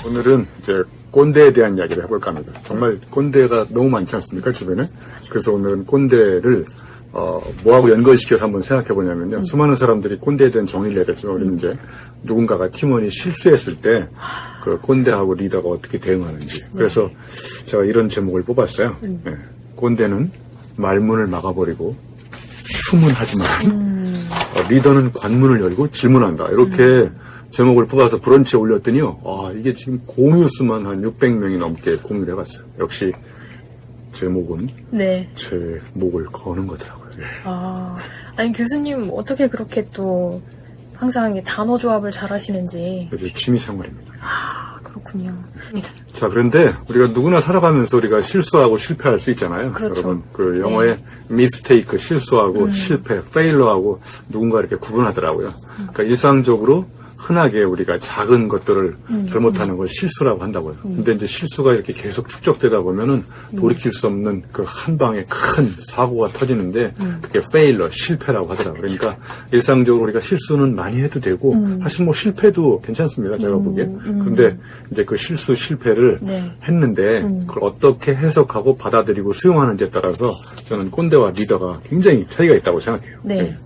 오늘은 이제 꼰대에 대한 이야기를 해볼까 합니다. 정말 꼰대가 너무 많지 않습니까, 주변에? 그래서 오늘은 꼰대를 뭐하고 연결시켜서 한번 생각해 보냐면요. 수많은 사람들이 꼰대에 대한 정의를 내렸지만 우리는 이제 누군가가 팀원이 실수했을 때 그 꼰대하고 리더가 어떻게 대응하는지. 그래서 제가 이런 제목을 뽑았어요. 네. 꼰대는 말문을 막아버리고 휴문하지 마. 리더는 관문을 열고 질문한다. 이렇게 제목을 뽑아서 브런치에 올렸더니요. 이게 지금 공유 수만 한 600명이 넘게 공유를 해봤어요. 역시 제목은 네. 제 목을 거는 거더라고요. 예. 아니 교수님 어떻게 그렇게 또 항상 단어 조합을 잘 하시는지. 그래서 취미 생활입니다. 그렇군요. 자, 그런데 우리가 누구나 살아가면서 우리가 실수하고 실패할 수 있잖아요. 그렇죠. 여러분, 그 영어에 미스테이크, 실수하고 실패, 페일러하고 누군가 이렇게 구분하더라고요. 그러니까 일상적으로 흔하게 우리가 작은 것들을 잘못하는 걸 실수라고 한다고요. 근데 이제 실수가 이렇게 계속 축적되다 보면은 돌이킬 수 없는 그 한 방에 큰 사고가 터지는데 그게 페일러, 실패라고 하더라고요. 그러니까 일상적으로 우리가 실수는 많이 해도 되고 사실 뭐 실패도 괜찮습니다. 제가 보기에. 근데 이제 그 실수, 실패를 했는데 그걸 어떻게 해석하고 받아들이고 수용하는지에 따라서 저는 꼰대와 리더가 굉장히 차이가 있다고 생각해요. 네.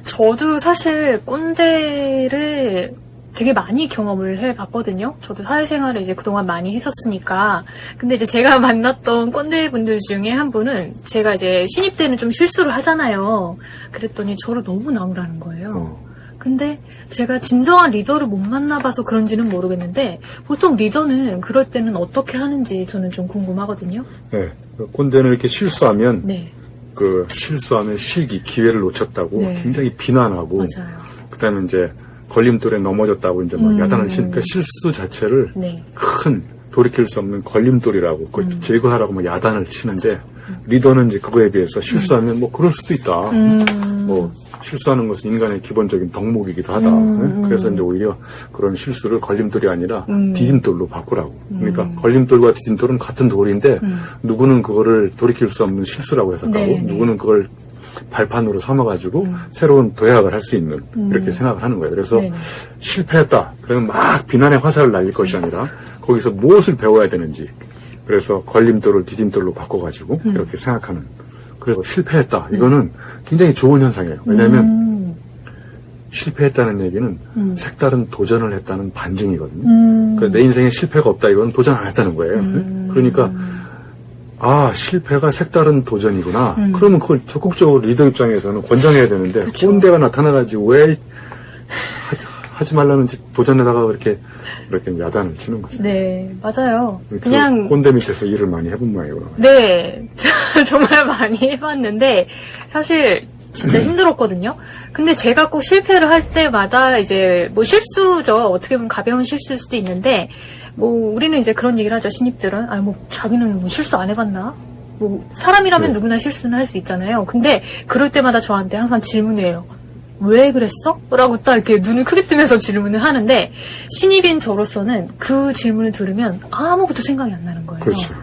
저도 사실 꼰대를 되게 많이 경험을 해봤거든요. 저도 사회생활을 이제 그동안 많이 했었으니까. 근데 이제 제가 만났던 꼰대분들 중에 한 분은 제가 이제 신입 때는 좀 실수를 하잖아요. 그랬더니 저를 너무 나무라는 거예요. 근데 제가 진정한 리더를 못 만나봐서 그런지는 모르겠는데 보통 리더는 그럴 때는 어떻게 하는지 저는 좀 궁금하거든요. 네. 꼰대는 이렇게 실수하면 네. 그 실수하면 시기, 기회를 놓쳤다고 굉장히 비난하고 맞아요. 그다음에 이제 걸림돌에 넘어졌다고 이제 막 야단을 치니까 실수 자체를 큰 돌이킬 수 없는 걸림돌이라고 그걸 제거하라고 막 야단을 치는데 리더는 이제 그거에 비해서 실수하면 뭐 그럴 수도 있다. 뭐 실수하는 것은 인간의 기본적인 덕목이기도 하다. 그래서 이제 오히려 그런 실수를 걸림돌이 아니라 디딤돌로 바꾸라고. 그러니까 걸림돌과 디딤돌은 같은 돌인데 누구는 그거를 돌이킬 수 없는 실수라고 해석하고 누구는 그걸 발판으로 삼아가지고 새로운 도약을 할 수 있는 이렇게 생각을 하는 거예요. 그래서 실패했다. 그러면 막 비난의 화살을 날릴 것이 아니라 거기서 무엇을 배워야 되는지 그래서 걸림돌을 디딤돌로 바꿔가지고 이렇게 생각하는. 그래서 실패했다. 이거는 굉장히 좋은 현상이에요. 왜냐하면 실패했다는 얘기는 색다른 도전을 했다는 반증이거든요. 그러니까 내 인생에 실패가 없다. 이건 도전 안 했다는 거예요. 그러니까 실패가 색다른 도전이구나. 그러면 그걸 적극적으로 리더 입장에서는 권장해야 되는데 꼰대가 나타나가지고 왜 하지 말라는 도전에다가 이렇게 야단을 치는 거죠. 네, 맞아요. 그냥 꼰대 밑에서 일을 많이 해본 모양이구나. 네, 정말 많이 해봤는데 사실 진짜 힘들었거든요. 근데 제가 꼭 실패를 할 때마다 이제 뭐 실수죠. 어떻게 보면 가벼운 실수일 수도 있는데 뭐 우리는 이제 그런 얘기를 하죠. 신입들은 뭐 자기는 뭐 실수 안 해봤나? 뭐 사람이라면 누구나 실수는 할 수 있잖아요. 근데 그럴 때마다 저한테 항상 질문해요. 왜 그랬어? 라고 딱 이렇게 눈을 크게 뜨면서 질문을 하는데 신입인 저로서는 그 질문을 들으면 아무것도 생각이 안 나는 거예요. 그렇죠.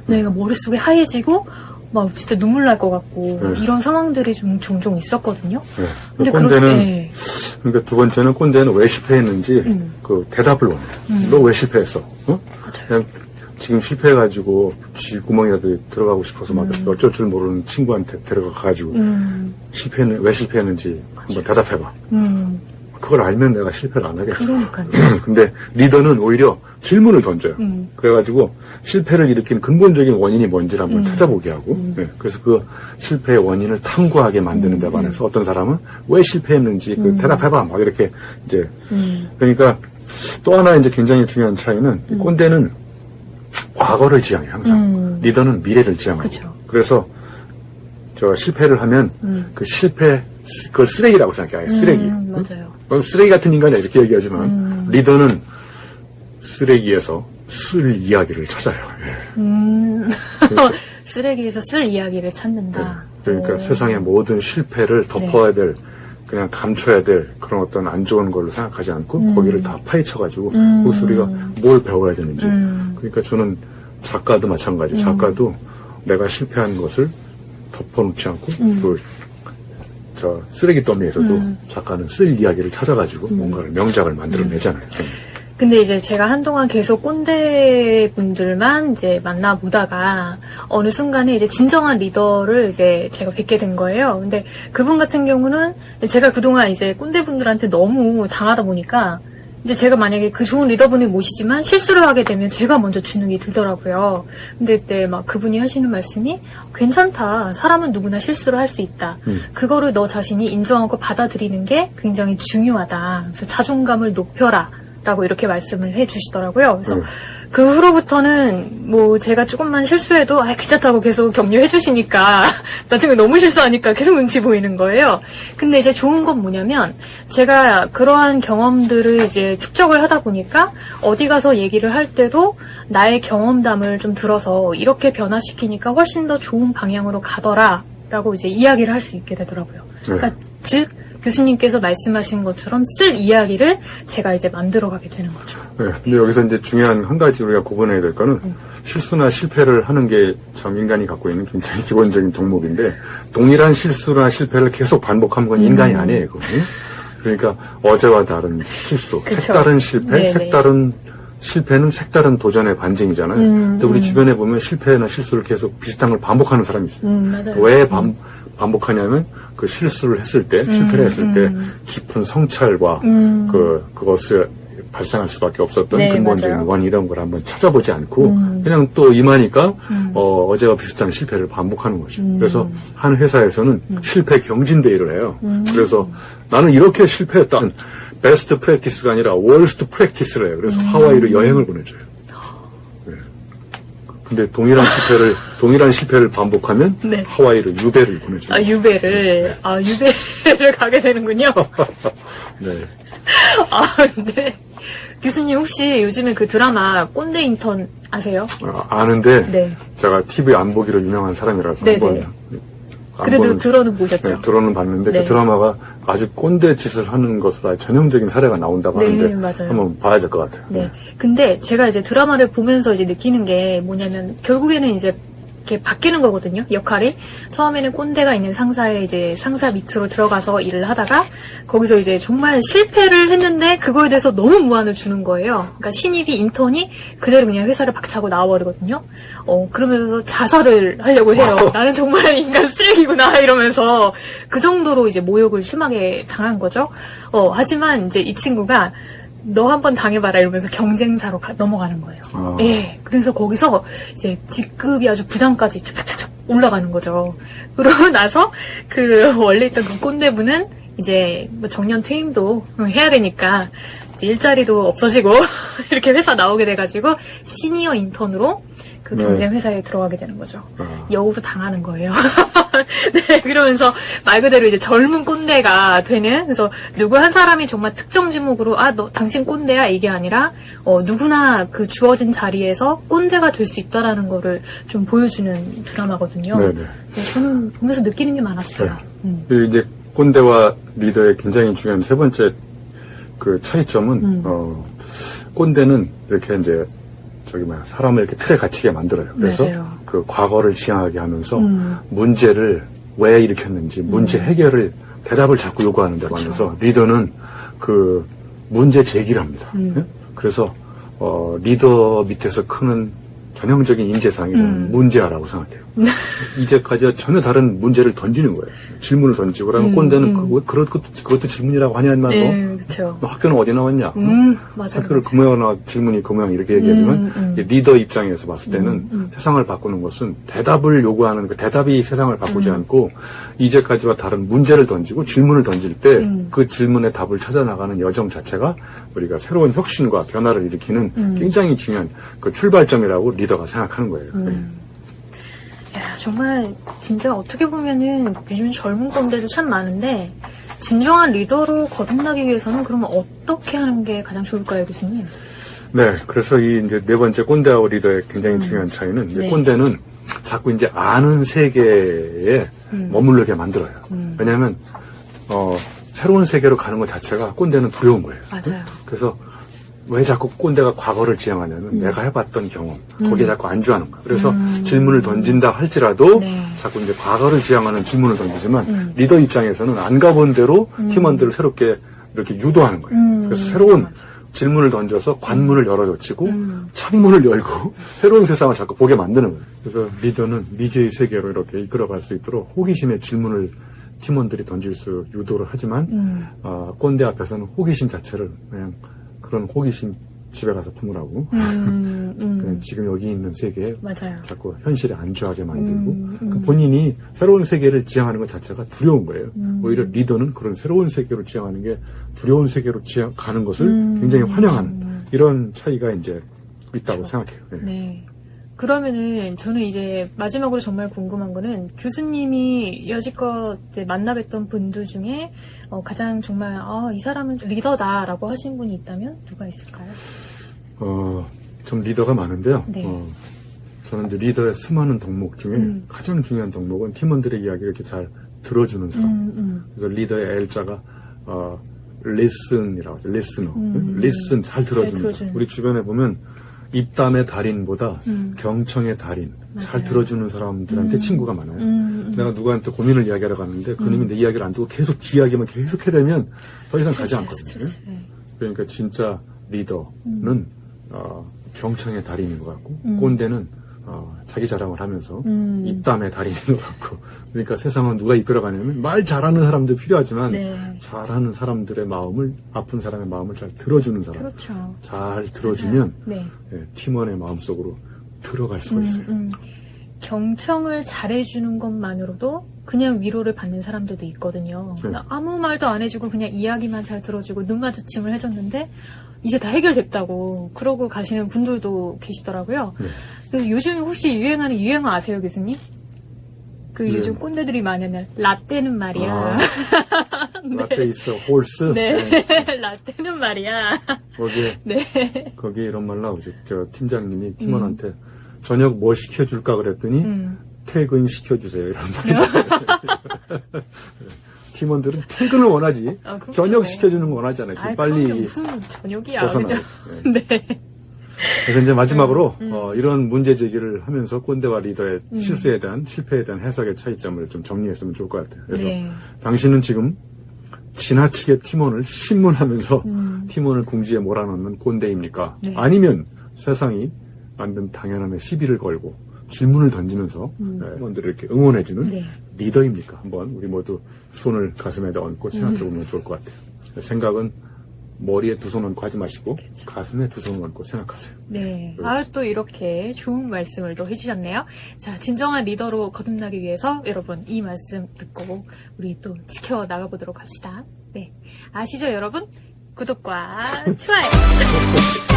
내가 머릿속에 하얘지고 막 진짜 눈물 날 것 같고 이런 상황들이 좀 종종 있었거든요. 근데 꼰대는 그러니까 두 번째는 꼰대는 왜 실패했는지 그 대답을 원해요. 너 왜 실패했어? 그냥 지금 실패해가지고 쥐구멍이라도 들어가고 싶어서 막 어쩔 줄 모르는 친구한테 데려가가지고 왜 실패했는지 한번 대답해봐. 그걸 알면 내가 실패를 안 하겠죠. 그러니까요. 근데 리더는 오히려 질문을 던져요. 그래가지고 실패를 일으킨 근본적인 원인이 뭔지를 한번 찾아보게 하고 그래서 그 실패의 원인을 탐구하게 만드는 데 반해서 어떤 사람은 왜 실패했는지 대답해봐 막 이렇게 이제 그러니까 또 하나 이제 굉장히 중요한 차이는 꼰대는 과거를 지향해요. 항상 리더는 미래를 지향하고 그래서 저 실패를 하면 그 실패 그걸 쓰레기라고 생각해요. 쓰레기. 맞아요. 쓰레기 같은 인간이야 이렇게 얘기하지만 리더는 쓰레기에서 쓸 이야기를 찾아요. 그러니까, 쓰레기에서 쓸 이야기를 찾는다. 그러니까 세상의 모든 실패를 덮어야 될 그냥 감춰야 될 그런 어떤 안 좋은 걸로 생각하지 않고 거기를 다 파헤쳐가지고 거기서 우리가 뭘 배워야 되는지. 그러니까 저는 작가도 마찬가지예요. 작가도 내가 실패한 것을 덮어놓지 않고 저 쓰레기 더미에서도 작가는 쓸 이야기를 찾아가지고 뭔가를 명작을 만들어내잖아요. 근데 이제 제가 한동안 계속 꼰대 분들만 이제 만나보다가 어느 순간에 이제 진정한 리더를 이제 제가 뵙게 된 거예요. 근데 그분 같은 경우는 제가 그동안 이제 꼰대 분들한테 너무 당하다 보니까 이제 제가 만약에 그 좋은 리더분을 모시지만 실수를 하게 되면 제가 먼저 주눅이 들더라고요. 근데 그때 막 그분이 하시는 말씀이 괜찮다. 사람은 누구나 실수를 할 수 있다. 그거를 너 자신이 인정하고 받아들이는 게 굉장히 중요하다. 그래서 자존감을 높여라. 라고 이렇게 말씀을 해 주시더라고요. 그래서 그 후로부터는 뭐 제가 조금만 실수해도 괜찮다고 계속 격려해 주시니까 나중에 너무 실수하니까 계속 눈치 보이는 거예요. 근데 이제 좋은 건 뭐냐면 제가 그러한 경험들을 이제 축적을 하다 보니까 어디 가서 얘기를 할 때도 나의 경험담을 좀 들어서 이렇게 변화시키니까 훨씬 더 좋은 방향으로 가더라 라고 이제 이야기를 할 수 있게 되더라고요. 그러니까 즉 교수님께서 말씀하신 것처럼 쓸 이야기를 제가 이제 만들어가게 되는 거죠. 네. 근데 여기서 이제 중요한 한 가지 우리가 구분해야 될 거는 실수나 실패를 하는 게 참 인간이 갖고 있는 굉장히 기본적인 덕목인데 동일한 실수나 실패를 계속 반복하는 건 인간이 아니에요. 그건. 그러니까 어제와 다른 실수, 그쵸. 색다른 실패, 네네. 색다른 실패는 색다른 도전의 반증이잖아요. 근데 우리 주변에 보면 실패나 실수를 계속 비슷한 걸 반복하는 사람이 있어요. 맞아요. 왜 반복하냐면 그 실수를 했을 때, 실패를 했을 때 깊은 성찰과 그것을 발생할 수밖에 없었던 네, 근본적인 맞아요. 원인 이런 걸 한번 찾아보지 않고 그냥 또 임하니까 어제와 비슷한 실패를 반복하는 거죠. 그래서 한 회사에서는 실패 경진대회를 해요. 그래서 나는 이렇게 실패했다. 베스트 프랙티스가 아니라 월스트 프랙티스를 해요. 그래서 하와이로 여행을 보내줘요. 네. 근데 동일한 실패를 반복하면 네. 하와이로 유배를 보내줘요. 유배를 가게 되는군요. 네. 근데 교수님 혹시 요즘에 그 드라마 꼰대 인턴 아세요? 아는데 네. 제가 TV 안 보기로 유명한 사람이라서 네네. 한번 그래도 들어는 보셨죠? 네, 들어는 봤는데 네. 그 드라마가 아주 꼰대 짓을 하는 것으로 전형적인 사례가 나온다고 네, 하는데 맞아요. 한번 봐야 될 것 같아요. 네. 근데 제가 이제 드라마를 보면서 이제 느끼는 게 뭐냐면 결국에는 이제 이렇게 바뀌는 거거든요. 역할이. 처음에는 꼰대가 있는 상사의 이제 상사 밑으로 들어가서 일을 하다가 거기서 이제 정말 실패를 했는데 그거에 대해서 너무 무안을 주는 거예요. 그러니까 신입이 인턴이 그대로 그냥 회사를 박차고 나와버리거든요. 그러면서 자살을 하려고 해요. 나는 정말 인간 쓰레기구나 이러면서 그 정도로 이제 모욕을 심하게 당한 거죠. 하지만 이제 이 친구가 너 한번 당해봐라 이러면서 경쟁사로 넘어가는 거예요. 예. 그래서 거기서 이제 직급이 아주 부장까지 착착착 올라가는 거죠. 그러고 나서 그 원래 있던 그 꼰대분은 이제 뭐 정년 퇴임도 해야 되니까 이제 일자리도 없어지고 이렇게 회사 나오게 돼가지고 시니어 인턴으로 그 경쟁 회사에 들어가게 되는 거죠. 여우도 당하는 거예요. 네, 그러면서 말 그대로 이제 젊은 꼰대가 되는, 그래서 누구 한 사람이 정말 특정 지목으로 너 당신 꼰대야 이게 아니라 누구나 그 주어진 자리에서 꼰대가 될 수 있다라는 거를 좀 보여주는 드라마거든요. 네네. 네, 저는 보면서 느끼는 게 많았어요. 이제 꼰대와 리더의 굉장히 중요한 세 번째 그 차이점은 꼰대는 이렇게 이제 사람을 이렇게 틀에 갇히게 만들어요. 그래서 맞아요. 그 과거를 지향하게 하면서 문제를 왜 일으켰는지 문제 해결을 대답을 자꾸 요구하는 데 반해서 리더는 그 문제 제기를 합니다. 예? 그래서 리더 밑에서 크는 전형적인 인재상이 저는 문제아라고 생각해요. 이제까지와 전혀 다른 문제를 던지는 거예요. 질문을 던지고 그러면 꼰대는 그것도 질문이라고 하냐면 네, 그렇죠. 너 학교는 어디 나왔냐? 맞아요. 학교를 그 모양 나와 질문이 그 모양 이렇게 얘기하지만 리더 입장에서 봤을 때는 세상을 바꾸는 것은 대답을 요구하는 그 대답이 세상을 바꾸지 않고 이제까지와 다른 문제를 던지고 질문을 던질 때 그 질문의 답을 찾아나가는 여정 자체가 우리가 새로운 혁신과 변화를 일으키는 굉장히 중요한 그 출발점이라고 리더가 생각하는 거예요. 야, 정말 진짜 어떻게 보면은 요즘 젊은 꼰대도 참 많은데 진정한 리더로 거듭나기 위해서는 그러면 어떻게 하는 게 가장 좋을까요, 교수님? 네, 그래서 이 이제 네 번째 꼰대하고 리더의 굉장히 중요한 차이는 이제 네. 꼰대는 자꾸 이제 아는 세계에 머무르게 만들어요. 왜냐하면 새로운 세계로 가는 것 자체가 꼰대는 두려운 거예요. 맞아요. 그래서 왜 자꾸 꼰대가 과거를 지향하냐면 내가 해봤던 경험 거기에 자꾸 안주하는 거야. 그래서 질문을 던진다 할지라도 네. 자꾸 이제 과거를 지향하는 질문을 던지지만 리더 입장에서는 안 가본 대로 팀원들을 새롭게 이렇게 유도하는 거예요. 그래서 새로운 질문을 던져서 관문을 열어젖히고 창문을 열고 새로운 세상을 자꾸 보게 만드는 거예요. 그래서 리더는 미제의 세계로 이렇게 이끌어갈 수 있도록 호기심의 질문을 팀원들이 던질 수 유도를 하지만 꼰대 앞에서는 호기심 자체를 그냥 그런 호기심 집에 가서 품으라고 그냥 지금 여기 있는 세계에 맞아요. 자꾸 현실에 안주하게 만들고 본인이 새로운 세계를 지향하는 것 자체가 두려운 거예요. 오히려 리더는 그런 새로운 세계로 지향하는 게 두려운 세계로 가는 것을 굉장히 환영하는 이런 차이가 이제 있다고 생각해요. 네. 네. 그러면은 저는 이제 마지막으로 정말 궁금한 거는 교수님이 여지껏 이제 만나뵀던 분들 중에 가장 정말 이 사람은 좀 리더다라고 하신 분이 있다면 누가 있을까요? 좀 리더가 많은데요. 네. 저는 이제 리더의 수많은 덕목 중에 가장 중요한 덕목은 팀원들의 이야기를 이렇게 잘 들어주는 사람. 그래서 리더의 L자가 listen이라고 하죠. listener. listen 잘 들어주는 사람. 우리 주변에 보면 입담의 달인보다 경청의 달인, 맞아요. 잘 들어주는 사람들한테 친구가 많아요. 내가 누구한테 고민을 이야기하러 갔는데 그놈이 내 이야기를 안 듣고 계속 지 이야기만 계속 해대면 더 이상 가지 않거든요. 그러니까 진짜 리더는 경청의 달인인 것 같고 꼰대는 자기 자랑을 하면서 입담의 달인인 것 같고 그러니까 세상은 누가 이끌어가냐면 말 잘하는 사람도 필요하지만 네. 잘하는 사람들의 마음을 아픈 사람의 마음을 잘 들어주는 사람 그렇죠. 잘 들어주면 네. 팀원의 마음속으로 들어갈 수가 있어요. 경청을 잘해주는 것만으로도 그냥 위로를 받는 사람들도 있거든요. 네. 아무 말도 안 해주고 그냥 이야기만 잘 들어주고 눈 마주침을 해줬는데 이제 다 해결됐다고 그러고 가시는 분들도 계시더라고요. 네. 그래서 요즘 혹시 유행하는 유행어 아세요, 교수님? 그 네. 요즘 꼰대들이 많이 하는 라떼는 말이야. 라떼 있어, 홀스. 네. 라떼는 말이야. 거기에 네. 거기에 이런 말 나오죠. 저 팀장님이 팀원한테 저녁 뭐 시켜줄까 그랬더니 퇴근 시켜주세요 이런 말이 팀원들은 퇴근을 원하지 저녁 시켜주는 거 원하지 않아요. 지금 빨리 무슨 저녁이야. 벗어나요. 그죠? 네. 그래서 이제 마지막으로 이런 문제 제기를 하면서 꼰대와 리더의 실수에 대한 실패에 대한 해석의 차이점을 좀 정리했으면 좋을 것 같아요. 그래서 네. 당신은 지금 지나치게 팀원을 신문하면서 팀원을 궁지에 몰아넣는 꼰대입니까? 네. 아니면 세상이 만든 당연함에 시비를 걸고 질문을 던지면서 팀원들을 이렇게 응원해주는 네. 리더입니까? 한번 우리 모두 손을 가슴에다 얹고 생각해보면 좋을 것 같아요. 생각은 머리에 두 손 얹고 하지 마시고 그렇죠. 가슴에 두 손 얹고 생각하세요. 네. 그렇지. 또 이렇게 좋은 말씀을 또 해주셨네요. 자, 진정한 리더로 거듭나기 위해서 여러분 이 말씀 듣고 우리 또 지켜나가보도록 합시다. 네. 아시죠, 여러분? 구독과 좋아요.